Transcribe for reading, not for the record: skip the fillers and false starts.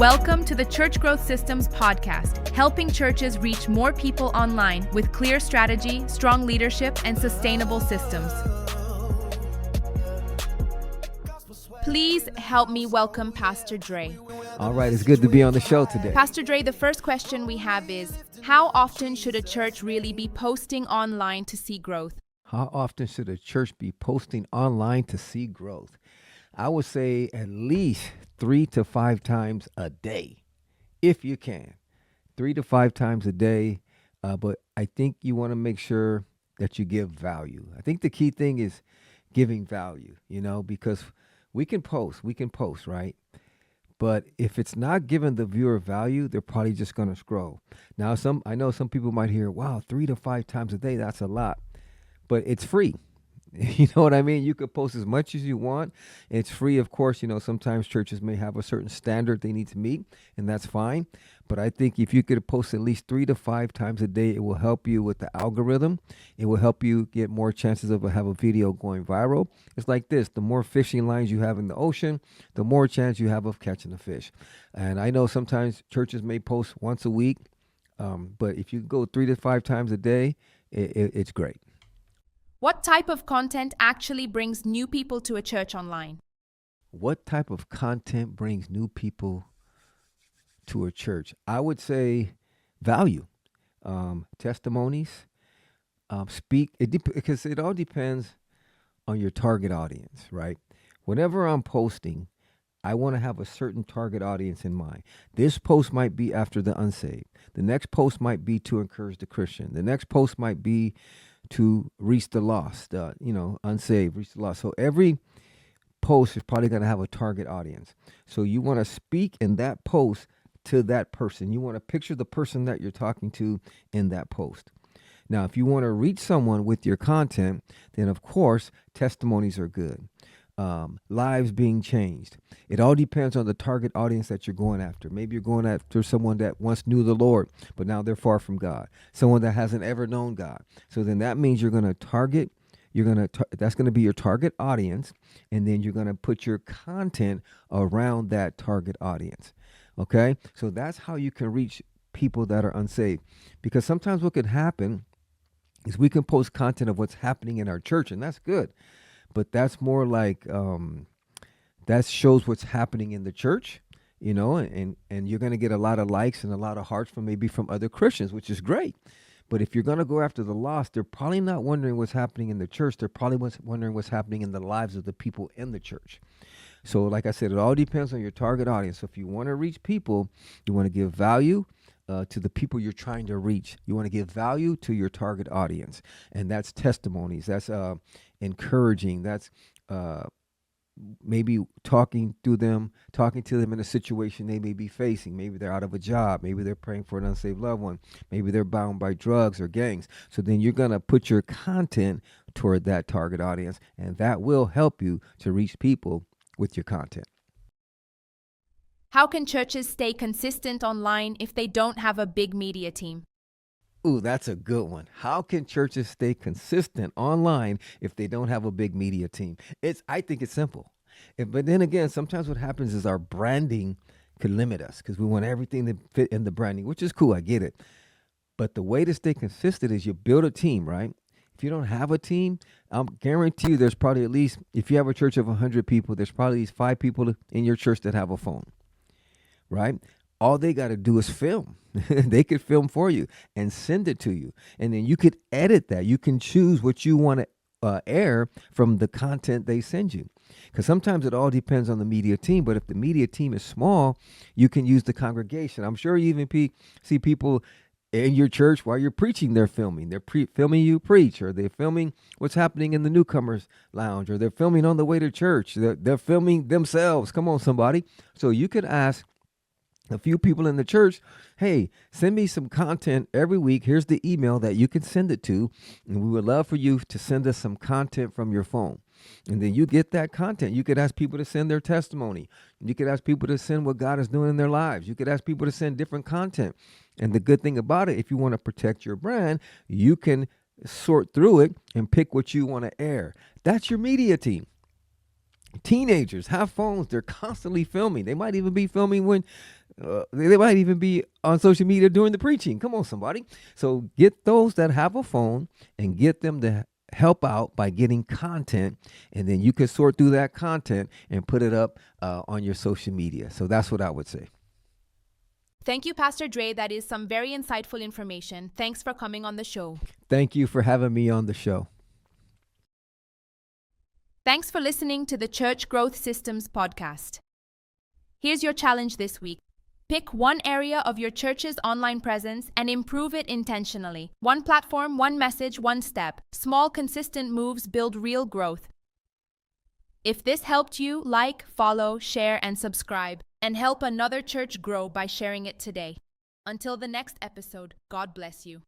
Welcome to the Church Growth Systems podcast, helping churches reach more people online with clear strategy, strong leadership, and sustainable systems. Please help me welcome Pastor Dre. All right, it's good to be on the show today. Pastor Dre, the first question we have is, how often should a church really be posting online to see growth? How often should a church be posting online to see growth? I would say at least 3 to 5 times a day, if you can. 3 to 5 times a day, but I think you want to make sure that you give value. I think the key thing is giving value, because we can post, right? But if it's not giving the viewer value, they're probably just going to scroll. Now, I know some people might hear, wow, 3 to 5 times a day, that's a lot. But it's free. You know what I mean? You could post as much as you want. It's free, of course. Sometimes churches may have a certain standard they need to meet, and that's fine. But I think if you could post at least 3 to 5 times a day, it will help you with the algorithm. It will help you get more chances of have a video going viral. It's like this. The more fishing lines you have in the ocean, the more chance you have of catching a fish. And I know sometimes churches may post once a week, but if you go 3 to 5 times a day, it's great. What type of content actually brings new people to a church online? What type of content brings new people to a church? I would say value, testimonies, because it all depends on your target audience, right? Whenever I'm posting, I want to have a certain target audience in mind. This post might be after the unsaved. The next post might be to encourage the Christian. The next post might be to reach the lost, unsaved, reach the lost. So every post is probably going to have a target audience. So you want to speak in that post to that person. You want to picture the person that you're talking to in that post. Now, if you want to reach someone with your content, then of course, testimonies are good. Lives being changed. It all depends on the target audience that you're going after. Maybe you're going after someone that once knew the Lord, but now they're far from God. Someone that hasn't ever known God. So then that means you're going to target, that's going to be your target audience, and then you're going to put your content around that target audience. Okay? So that's how you can reach people that are unsaved. Because sometimes what could happen is we can post content of what's happening in our church, and that's good. But that's more like that shows what's happening in the church, and you're going to get a lot of likes and a lot of hearts from other Christians, which is great. But if you're going to go after the lost, they're probably not wondering what's happening in the church. They're probably wondering what's happening in the lives of the people in the church. So like I said, it all depends on your target audience. So if you want to reach people, you want to give value to the people you're trying to reach. You want to give value to your target audience. And that's testimonies. That's encouraging. That's maybe talking to them in a situation they may be facing. Maybe they're out of a job. Maybe they're praying for an unsaved loved one. Maybe they're bound by drugs or gangs. So then you're going to put your content toward that target audience, and that will help you to reach people with your content. How can churches stay consistent online if they don't have a big media team? Ooh, that's a good one. How can churches stay consistent online if they don't have a big media team? I think it's simple. But then again, sometimes what happens is our branding could limit us because we want everything to fit in the branding, which is cool. I get it. But the way to stay consistent is you build a team, right? If you don't have a team, I'll guarantee you there's probably at least, if you have a church of 100 people, there's probably at least 5 people in your church that have a phone, right? All they got to do is film. They could film for you and send it to you. And then you could edit that. You can choose what you want to air from the content they send you. Because sometimes it all depends on the media team. But if the media team is small, you can use the congregation. I'm sure you even see people in your church while you're preaching, they're filming. They're filming you preach, or they're filming what's happening in the newcomers lounge, or they're filming on the way to church. They're filming themselves. Come on, somebody. So you could ask a few people in the church, hey, send me some content every week. Here's the email that you can send it to. And we would love for you to send us some content from your phone. And then you get that content. You could ask people to send their testimony. You could ask people to send what God is doing in their lives. You could ask people to send different content. And the good thing about it, if you want to protect your brand, you can sort through it and pick what you want to air. That's your media team. Teenagers have phones. They're constantly filming. They might even be filming when They might even be on social media during the preaching. Come on, somebody. So get those that have a phone and get them to help out by getting content, and then you can sort through that content and put it up on your social media. So that's what I would say. Thank you, Pastor Dre. That is some very insightful information. Thanks for coming on the show. Thank you for having me on the show. Thanks for listening to the Church Growth Systems podcast. Here's your challenge this week. Pick one area of your church's online presence and improve it intentionally. One platform, one message, one step. Small, consistent moves build real growth. If this helped you, like, follow, share, and subscribe, and help another church grow by sharing it today. Until the next episode, God bless you.